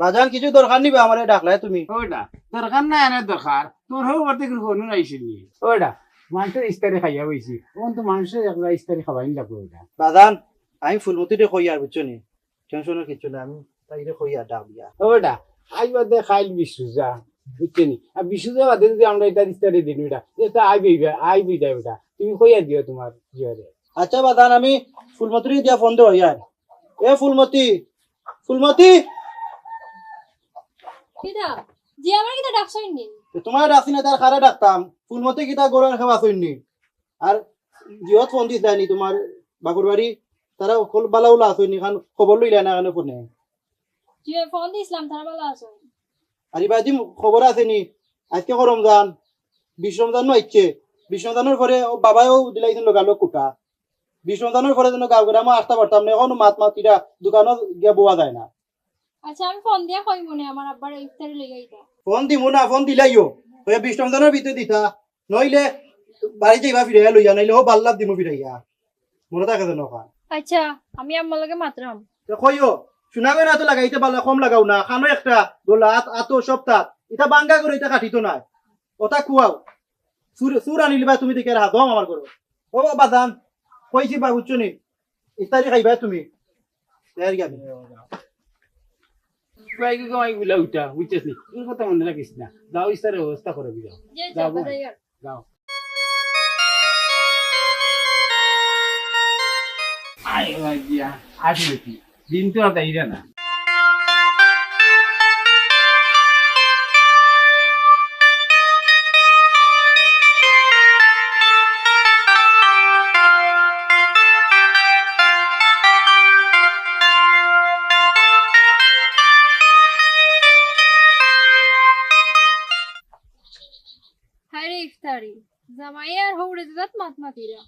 বাজান কিছু দরকার নিবে আমারে ডাকলাই তুমি? ওটা দরকার নাই আনার দরকার তোর হোক করতে কিন্তু ফোন আইসিল নি ওটা মানুষের ইস্তারি খাইয়া বইছি ওখান তো মানুষের একটা ইস্তারি খাবাই লাগবে ওটা বাজান আমি ফুলমতিরে কই আর বুঝছো নি, টেনশনের কিছু না, আমি তাইরে কই আর ডাক দিয়া। ওটা আই বাদে খাইল বিশুজা বুঝছেনি আর বিশুজা বাদে যদি আমরা এটা ইস্তারি দিন ওটা এটা আই বই যায় ওটা তুমি কইয়া দিও তোমার জিয়ারে আচ্ছা বাজান আমি ফুলমতিরে দিয়া ফোন দেব ইয়ার। এ ফুলমতি, ফুলমতি কিটা জি আমার কিটা ডাকছই নি? তোমার ডাকছি না তার খারা ডাকতাম। ফুলমতি কিতা গরুর খাওয়া শুননি আর জিহত ফোন দিস দেয়নি তোমার বাকুর বাড়ি, তারা বালা উলা আসুনি খান খবর লইলা না কেন ফোনে? জি ফোন দিছিলাম তারা ভালো আছে। আর এবার যে খবর আসেনি আজকে রমজান, বিশ রমজান ইচ্ছে, বিশ রমজানের পরে ও বাবাও দিলাইছেন লোকালো কুটা, বিশ রমজানের পরে যেন গাঁও গ্রামে আসতে পারতাম না, এখন মাত মাত কিটা দোকানও গিয়া বোয়া যায় না। আচ্ছা আমি ফোন দিয়া কই মনে আমার আব্বার ইফতারি লই আইতা। ফোন দিব না, ফোন দিলাইও ওই বিশ রমজানের ভিতরে দিতা, নইলে বাড়ি যাইবা ফিরাইয়া লইয়া, নাইলে ও বাল্লাভ দিব ফিরাইয়া, মনে থাকে যেন ওখান। আচ্ছা আমি আম্মার লগে মাত্রাম। কইও শোনা গয় না তো লাগাইতে পারলা কম লাগাও না, খানো একটা গোলা আতো সপ্তাহ এটা বাঙ্গা করে এটা কাটিতো নাই, ওটা খুয়াও সুর আনিলি বা তুমি দেখে হাত আমার করো। ও বাদান কইছি বা বুঝছো নি ইত্যাদি খাইবা তুমি বাইকে গাই গুলা উঠা বুঝছিস নি তোর কথা মনে রাখিস না যাও ইস্তারের ব্যবস্থা করে দিও যে যাবো যাবা যাইয়ার। যাও আই দিয়া আসি দেখি দিন তো আর তাইরা না হায় রে ইফতারি জামাই আর হৌড়ে দিদাত মাত মাতিরা।